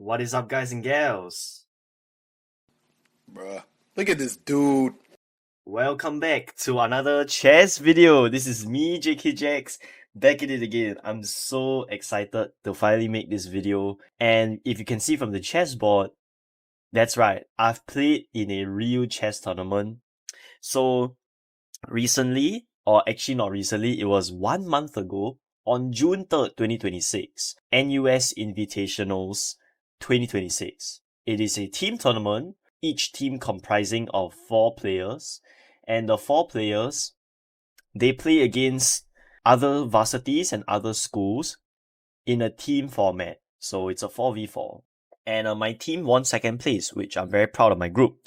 What is up, guys and gals? Bruh, look at this dude. Welcome back to another chess video. This is me, JKJax, back at it again. I'm so excited to finally make this video. And if you can see from the chessboard, that's right, I've played in a real chess tournament. So recently, or actually not recently, it was 1 month ago, on June 3rd, 2026, NUS Invitationals 2026. It is a team tournament, each team comprising of 4 players, and the 4 players, they play against other varsities and other schools in a team format. So it's a 4v4. And my team won second place, which I'm very proud of my group.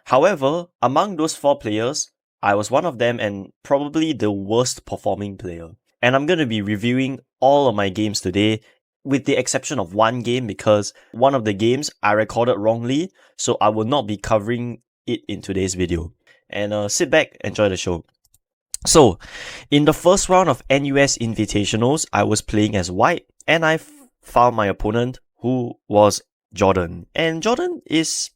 However, among those 4 players, I was one of them and probably the worst performing player. And I'm going to be reviewing all of my games today, with the exception of one game because one of the games I recorded wrongly, so I will not be covering it in today's video. And sit back, enjoy the show. So, in the first round of NUS Invitationals, I was playing as white and I found my opponent, who was Jordon. And Jordon is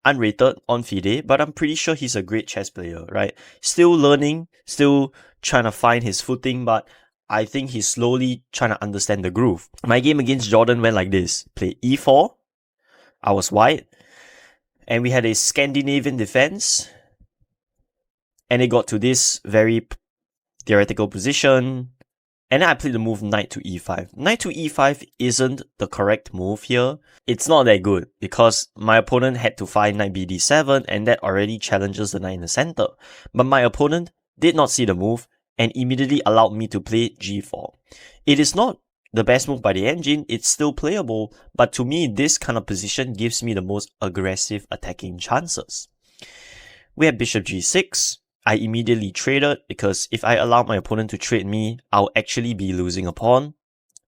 unrated on FIDE, but I'm pretty sure he's a great chess player, right? Still learning, still trying to find his footing, but I think he's slowly trying to understand the groove. My game against Jordon went like this. Played e4, I was white, and we had a Scandinavian defense, and it got to this very theoretical position, and then I played the move knight to e5. Knight to e5 isn't the correct move here. It's not that good because my opponent had to find knight bd7 and that already challenges the knight in the center. But my opponent did not see the move and immediately allowed me to play g4. It is not the best move by the engine, it's still playable, but to me this kind of position gives me the most aggressive attacking chances. We have bishop g6. I immediately traded because if I allow my opponent to trade me, I'll actually be losing a pawn.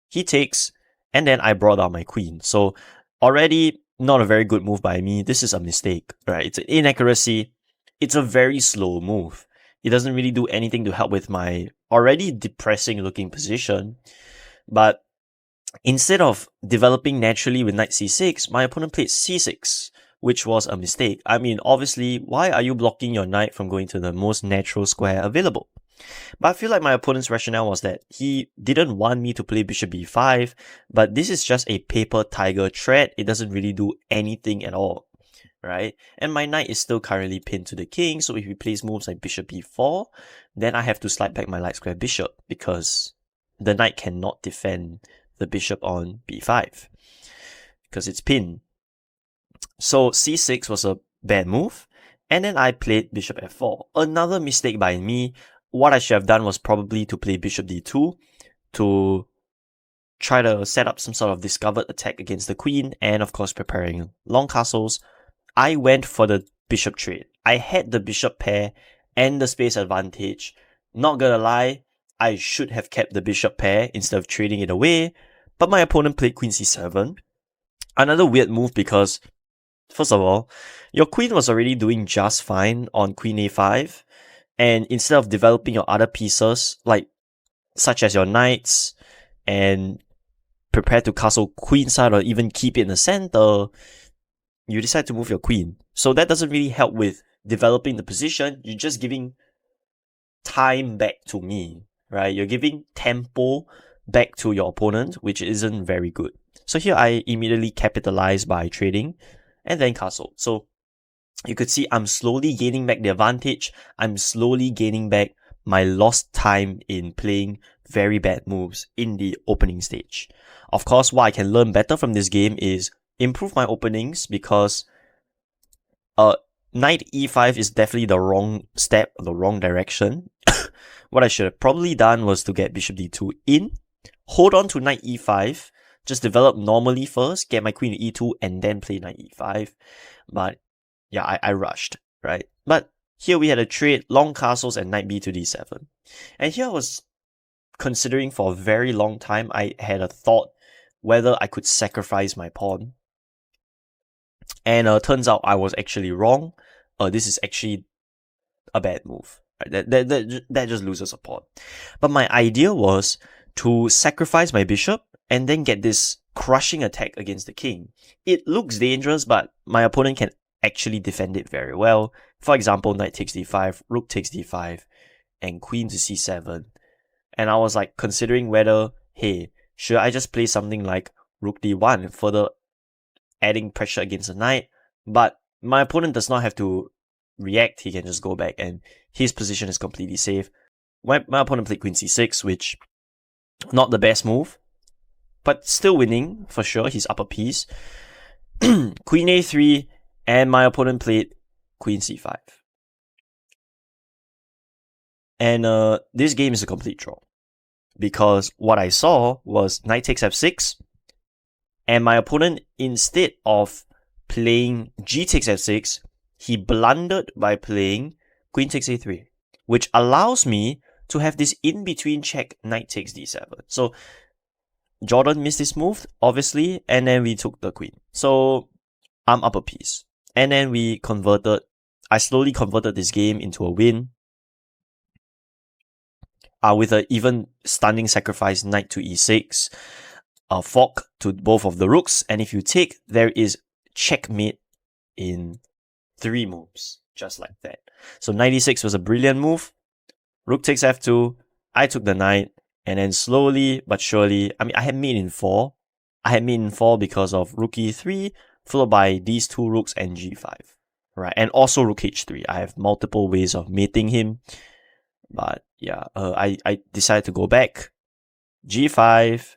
He takes, and then I brought out my queen. So already not a very good move by me. This is a mistake, right? It's an inaccuracy. It's a very slow move. It doesn't really do anything to help with my already depressing looking position. But instead of developing naturally with knight c6, my opponent played c6. Which was a mistake. I mean, obviously, why are you blocking your knight from going to the most natural square available? But I feel like my opponent's rationale was that he didn't want me to play bishop b5, but this is just a paper tiger threat. It doesn't really do anything at all, right? And my knight is still currently pinned to the king, so if he plays moves like bishop b4, then I have to slide back my light square bishop because the knight cannot defend the bishop on b5 because it's pinned. So c6 was a bad move, and then I played bishop f4. Another mistake by me. What I should have done was probably to play bishop d2 to try to set up some sort of discovered attack against the queen, and of course preparing long castles. I went for the bishop trade. I had the bishop pair and the space advantage. Not gonna lie, I should have kept the bishop pair instead of trading it away, but my opponent played queen c7. Another weird move because, first of all, your queen was already doing just fine on queen a5, and instead of developing your other pieces, such as your knights, and prepare to castle queenside or even keep it in the center, you decide to move your queen. So that doesn't really help with developing the position. You're just giving time back to me, right? You're giving tempo back to your opponent, which isn't very good. So here I immediately capitalized by trading and then castle. So you could see I'm slowly gaining back the advantage. I'm slowly gaining back my lost time in playing very bad moves in the opening stage. Of course, what I can learn better from this game is improve my openings, because knight e5 is definitely the wrong step, the wrong direction. What I should have probably done was to get bishop d2 in, hold on to knight e5, just develop normally first, get my queen to e2, and then play knight e5. But yeah, I rushed, right? But here we had a trade, long castles and knight b to d7. And here I was considering for a very long time. I had a thought whether I could sacrifice my pawn. And turns out I was actually wrong. This is actually a bad move. Right? That just loses a pawn. But my idea was to sacrifice my bishop and then get this crushing attack against the king. It looks dangerous, but my opponent can actually defend it very well. For example, knight takes d5, rook takes d5, and queen to c7. And I was like considering whether, hey, should I just play something like rook d1, further adding pressure against the knight? But my opponent does not have to react, he can just go back, and his position is completely safe. My opponent played queen c6, which not the best move, but still winning for sure. He's up a piece. Queen a3, and my opponent played queen c5. And this game is a complete draw, because what I saw was knight takes f6, and my opponent, instead of playing g takes f6, he blundered by playing queen takes a3, which allows me to have this in-between check knight takes d7. So Jordon missed this move, obviously, and then we took the queen. So I'm up a piece. And then I slowly converted this game into a win. With an even stunning sacrifice, knight to e6, a fork to both of the rooks, and if you take, there is checkmate in 3 moves, just like that. So knight e6 was a brilliant move. Rook takes f2, I took the knight, and then slowly but surely, I had mate in 4. I had mate in 4 because of rook e3, followed by these 2 rooks and g5. Right, and also rook h3. I have multiple ways of mating him. But yeah, I decided to go back. g5,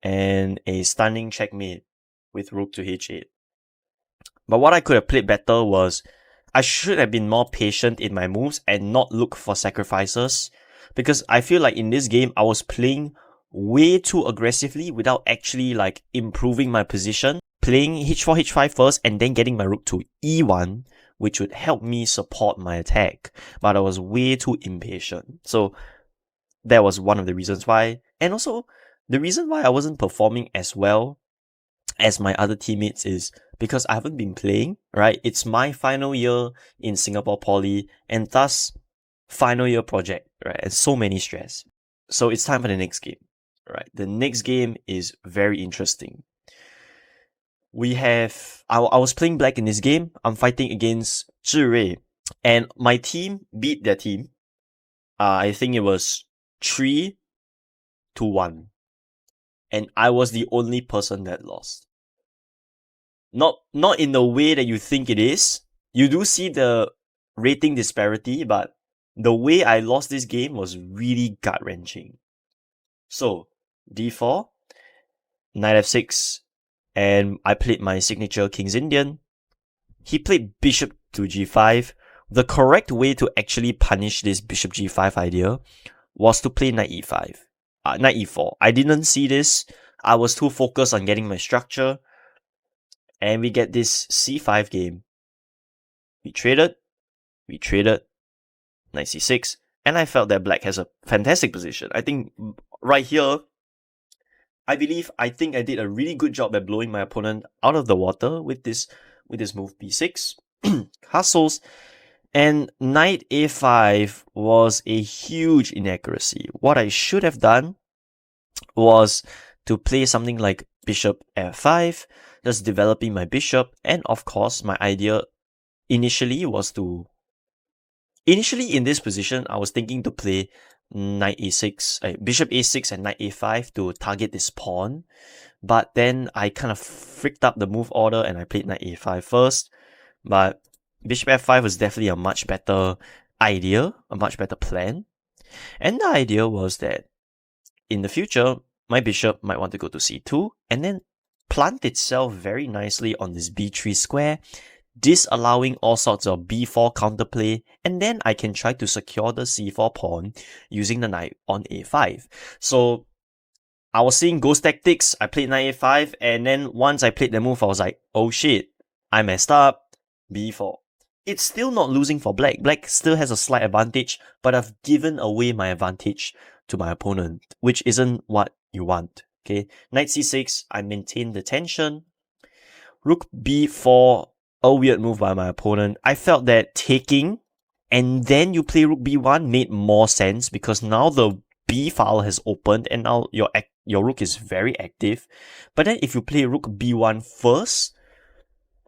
and a stunning checkmate with rook to h8. But what I could have played better was, I should have been more patient in my moves and not look for sacrifices, because I feel like in this game I was playing way too aggressively without actually like improving my position. Playing h4, h5 first and then getting my rook to e1, which would help me support my attack. But I was way too impatient. So that was one of the reasons why. And also, the reason why I wasn't performing as well as my other teammates is because I haven't been playing, right? It's my final year in Singapore Poly, and thus final year project, right? And so many stress. So it's time for the next game, right? The next game is very interesting. I was playing black in this game. I'm fighting against Zhi Rui, and my team beat their team. I think it was 3-1. And I was the only person that lost. Not in the way that you think it is. You do see the rating disparity, but the way I lost this game was really gut-wrenching. So, d4, knight f6, and I played my signature King's Indian. He played bishop to g5. The correct way to actually punish this bishop g5 idea was to play knight e5. Knight e4. I didn't see this. I was too focused on getting my structure. And we get this c5 game. We traded, knight c6, and I felt that black has a fantastic position. I think right here, I think I did a really good job at blowing my opponent out of the water with this move b6. Castles, and knight a5 was a huge inaccuracy. What I should have done was to play something like bishop f5, just developing my bishop, and of course my idea initially in this position I was thinking to play knight a6, bishop a6 and knight a5 to target this pawn, but then I kind of freaked up the move order and I played knight a5 first. But bishop f5 was definitely a much better idea, a much better plan. And the idea was that in the future, my bishop might want to go to c2 and then plant itself very nicely on this b3 square, disallowing all sorts of b4 counterplay, and then I can try to secure the c4 pawn using the knight on a5. So I was seeing ghost tactics, I played knight a5, and then once I played the move, I was like, oh shit, I messed up, b4. It's still not losing for black. Black still has a slight advantage, but I've given away my advantage to my opponent, which isn't what you want. Okay, knight c6, I maintain the tension. Rook b4, a weird move by my opponent. I felt that taking and then you play rook b1 made more sense because now the b file has opened and now you're your rook is very active. But then if you play rook b1 first,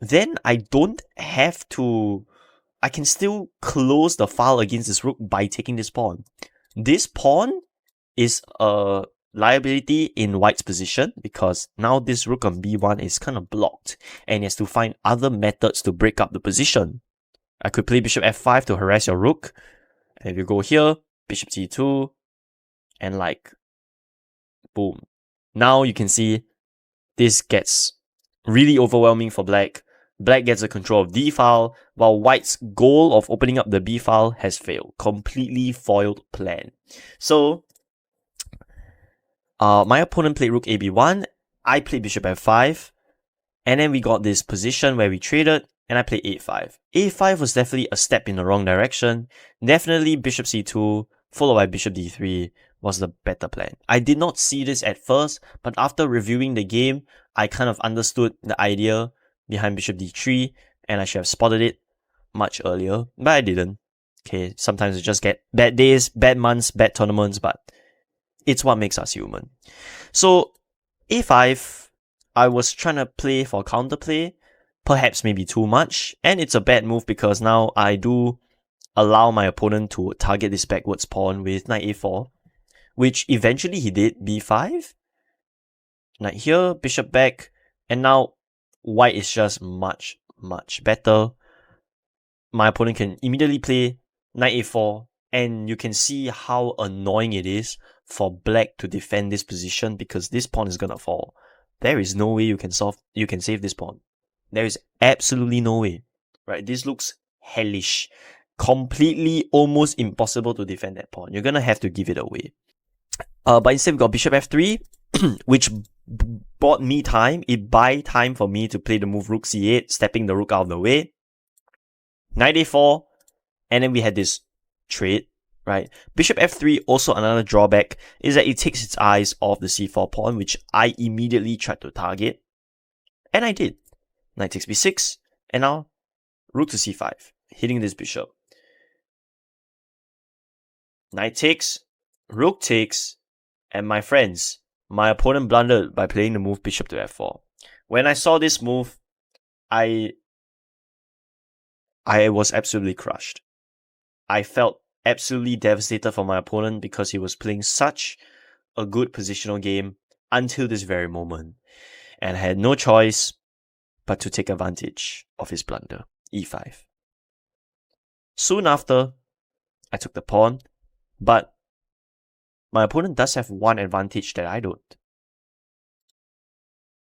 then I don't have to... I can still close the file against this rook by taking this pawn. This pawn is a liability in white's position because now this rook on b1 is kind of blocked and he has to find other methods to break up the position. I could play bishop f5 to harass your rook. And if you go here, bishop c2, and like, boom. Now you can see this gets really overwhelming for black. Black gets the control of d file, while white's goal of opening up the b file has failed. Completely foiled plan. So, my opponent played rook ab1, I played bishop f5, and then we got this position where we traded, and I played a5. a5 was definitely a step in the wrong direction. Definitely bishop c2, followed by bishop d3 was the better plan. I did not see this at first, but after reviewing the game, I kind of understood the idea behind bishop d3, and I should have spotted it much earlier, but I didn't. Okay, sometimes we just get bad days, bad months, bad tournaments, but it's what makes us human. So, a5, I was trying to play for counterplay, perhaps maybe too much, and it's a bad move because now I do allow my opponent to target this backwards pawn with knight a4, which eventually he did, b5, knight here, bishop back, and now white is just much, much better. My opponent can immediately play knight a4, and you can see how annoying it is for black to defend this position because this pawn is gonna fall. There is no way you can save this pawn. There is absolutely no way. Right? This looks hellish. Completely almost impossible to defend that pawn. You're gonna have to give it away. But instead we got bishop f3, which bought me time. It buy time for me to play the move rook c8, stepping the rook out of the way. Knight a4, and then we had this trade, right? Bishop f3, also another drawback, is that it takes its eyes off the c4 pawn, which I immediately tried to target. And I did. Knight takes b6, and now rook to c5, hitting this bishop. Knight takes, rook takes, and my friends, my opponent blundered by playing the move bishop to f4. When I saw this move, I was absolutely crushed. I felt absolutely devastated for my opponent because he was playing such a good positional game until this very moment. And I had no choice but to take advantage of his blunder, e5. Soon after, I took the pawn, but my opponent does have one advantage that I don't.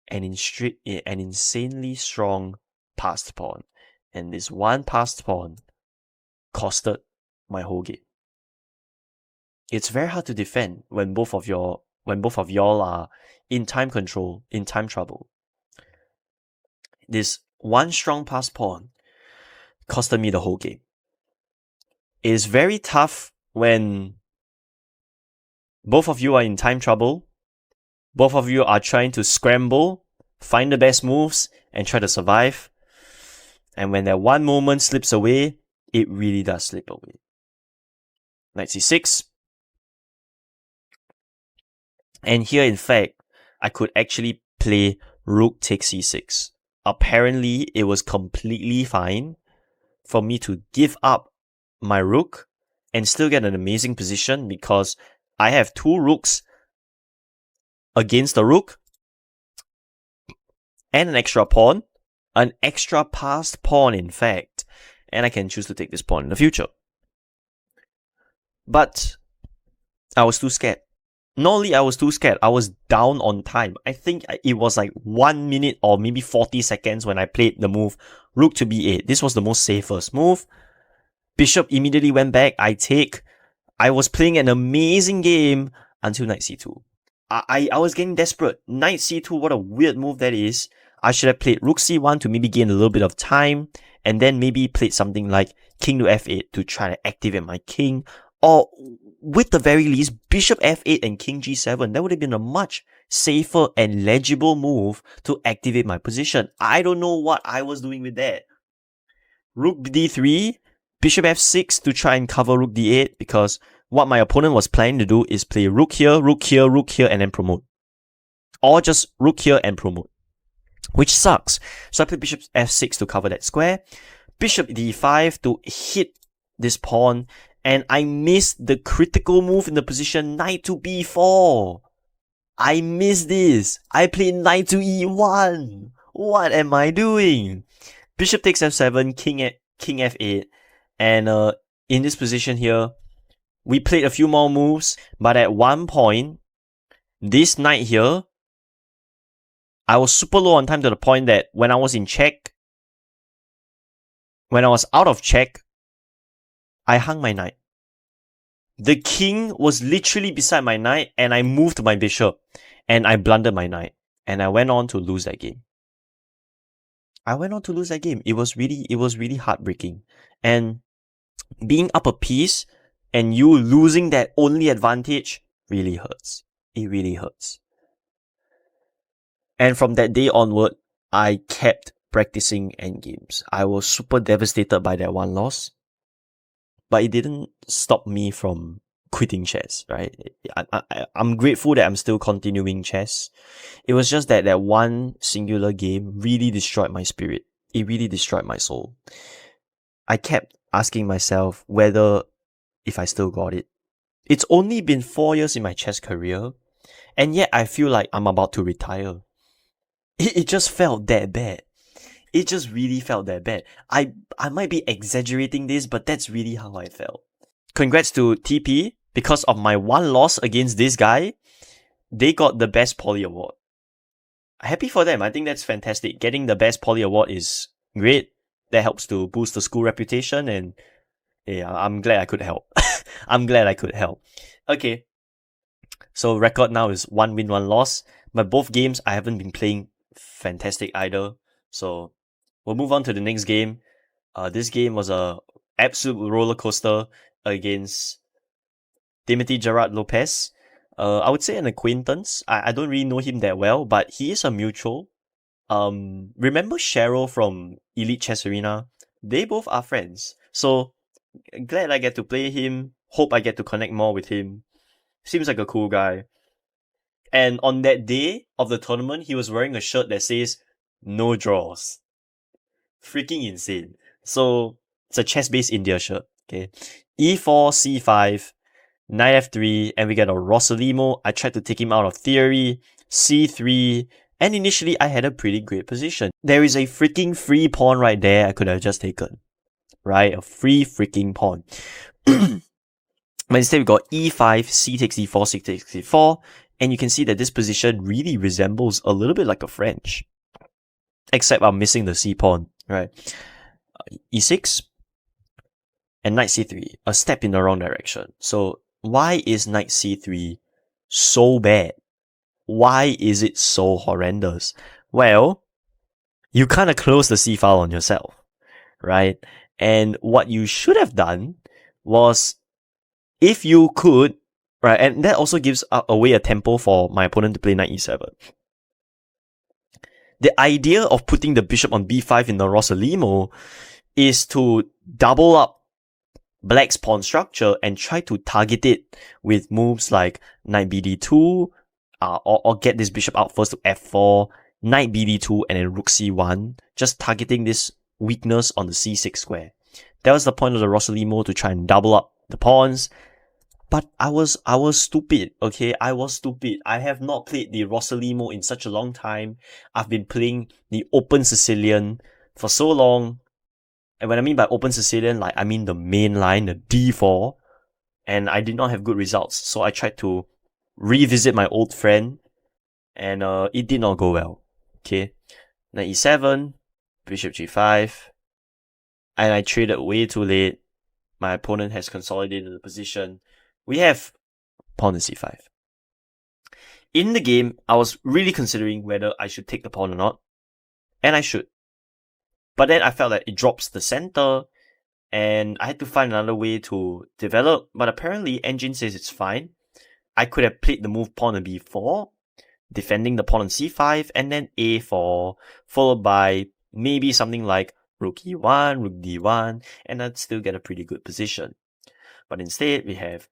An insanely strong passed pawn. And this one passed pawn costed my whole game. It's very hard to defend when both of y'all are in time control, in time trouble. This one strong passed pawn costed me the whole game. It is very tough when both of you are in time trouble, both of you are trying to scramble, find the best moves, and try to survive. And when that one moment slips away, it really does slip away. Knight c6. And here, in fact, I could actually play rook takes c6. Apparently, it was completely fine for me to give up my rook and still get an amazing position because I have two rooks against the rook and an extra pawn, an extra passed pawn in fact, and I can choose to take this pawn in the future. But I was too scared. Not only I was too scared, I was down on time. I think it was like 1 minute or maybe 40 seconds when I played the move rook to b8. This was the most safest move. Bishop immediately went back. I take. I was playing an amazing game until knight c2. I was getting desperate. Knight c2, what a weird move that is. I should have played rook c1 to maybe gain a little bit of time, and then maybe played something like king to f8 to try to activate my king, or with the very least, bishop f8 and king g7. That would have been a much safer and legible move to activate my position. I don't know what I was doing with that. Rook d3, bishop f6 to try and cover rook d8, because what my opponent was planning to do is play rook here, and then promote. or just rook here and promote, which sucks. So I played bishop f6 to cover that square, bishop d5 to hit this pawn, and I missed the critical move in the position, knight to b4. I missed this. I played knight to e1. What am I doing? Bishop takes f7, king f8, and in this position here, we played a few more moves, but at one point, this knight here, I was super low on time to the point that when I was in check, when I was out of check, I hung my knight. The king was literally beside my knight, and I moved my bishop, and I blundered my knight, and I went on to lose that game. It was really heartbreaking. And being up a piece and you losing that only advantage really hurts. It really hurts. And from that day onward, I kept practicing endgames. I was super devastated by that one loss, but it didn't stop me from quitting chess, right? I'm grateful that I'm still continuing chess. It was just that one singular game really destroyed my spirit. It really destroyed my soul. I kept asking myself whether if I still got it. It's only been 4 years in my chess career, and yet I feel like I'm about to retire. It just felt that bad. It just really felt that bad. I might be exaggerating this, but that's really how I felt. Congrats to TP. Because of my one loss against this guy, they got the best poly award. Happy for them. I think that's fantastic. Getting the best poly award is great. That helps to boost the school reputation, and yeah, I'm glad I could help. I'm glad I could help. Okay. So record now is 1 win, 1 loss. But both games I haven't been playing fantastic either. So we'll move on to the next game. This game was a absolute roller coaster against Timothy Gerard Lopez. I would say an acquaintance. I don't really know him that well, but he is a mutual. Remember Cheryl from Elite Chess Arena? They both are friends. So glad I get to play him. Hope I get to connect more with him. Seems like a cool guy. And on that day of the tournament, he was wearing a shirt that says "No draws." Freaking insane. So it's a chess-based India shirt. Okay, e4, c5, knight f3, and we get a Rossolimo. I tried to take him out of theory. c3, and initially I had a pretty great position. There is a freaking free pawn right there I could have just taken. Right? A free freaking pawn. But instead we got e5, c takes e4, c takes e4, and you can see that this position really resembles a little bit like a French. Except I'm missing the c pawn, right? e6, and knight c3, a step in the wrong direction. So why is knight c3 so bad? Why is it so horrendous? Well, you kind of close the c file on yourself, right? And what you should have done was, if you could, right, and that also gives away a tempo for my opponent to play knight e7. The idea of putting the bishop on b5 in the Rossolimo is to double up black's pawn structure and try to target it with moves like knight bd2, or get this bishop out first to f4, knight bd2, and then rook c1, just targeting this weakness on the c6 square. That was the point of the Rossolimo, to try and double up the pawns. But I was stupid, okay? I was stupid. I have not played the Rossolimo in such a long time. I've been playing the Open Sicilian for so long. And when I mean by Open Sicilian, like, I mean the main line, the d4. And I did not have good results. So I tried to revisit my old friend, and it did not go well. Okay? Knight e7, bishop g5. And I traded way too late. My opponent has consolidated the position. We have pawn to c5. In the game, I was really considering whether I should take the pawn or not. And I should. But then I felt like it drops the center, and I had to find another way to develop. But apparently, Engine says it's fine. I could have played the move pawn on b4, defending the pawn on c5, and then a4, followed by maybe something like rook e1, rook d1, and I'd still get a pretty good position. But instead, we have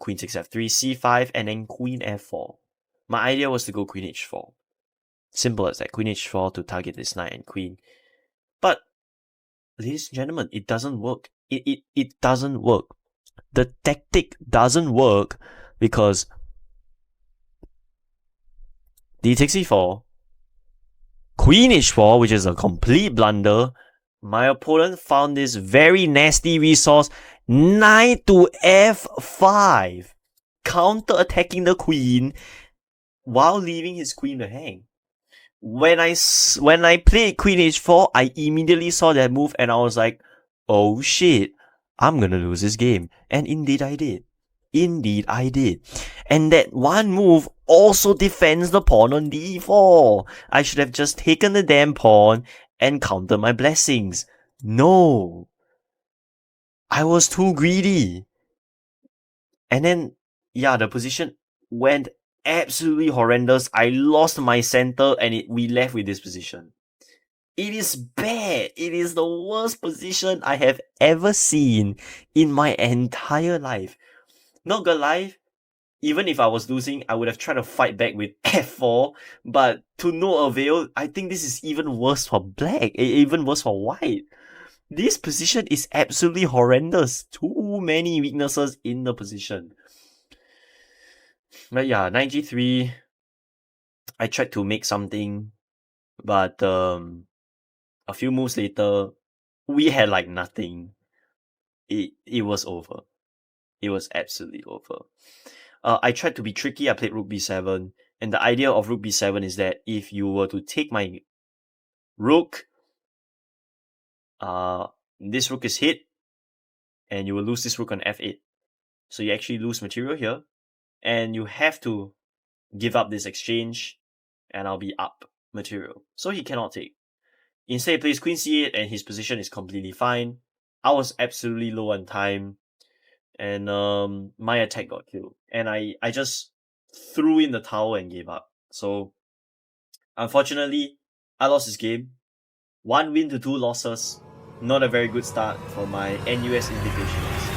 queen 6 f3, c5, and then queen f4. My idea was to go queen h4. Simple as that. Queen h4 to target this knight and queen. But, ladies and gentlemen, it doesn't work. It doesn't work. The tactic doesn't work because d takes e4, queen h4, which is a complete blunder. My opponent found this very nasty resource, knight to f5, counter-attacking the queen while leaving his queen to hang. When I played queen h4, I immediately saw that move and I was like, oh shit, I'm gonna lose this game. And indeed I did. Indeed I did. And that one move also defends the pawn on d4. I should have just taken the damn pawn and countered my blessings. No. I was too greedy. And then, yeah, the position went absolutely horrendous. I lost my center and we left with this position. It is bad. It is the worst position I have ever seen in my entire life. Not gonna lie, even if I was losing, I would have tried to fight back with f4, but to no avail. I think this is even worse for black, even worse for white. This position is absolutely horrendous. Too many weaknesses in the position. But yeah, knight g3, I tried to make something, but a few moves later, we had like nothing. It was over. It was absolutely over. I tried to be tricky. I played rook b7, and the idea of rook b7 is that if you were to take my rook, this rook is hit, and you will lose this rook on f8. So you actually lose material here, and you have to give up this exchange, and I'll be up material. So he cannot take. Instead, he plays queen c8, and his position is completely fine. I was absolutely low on time, and my attack got killed. And I just threw in the towel and gave up. So, unfortunately, I lost this game. 1 win to 2 losses. Not a very good start for my NUS Invitationals.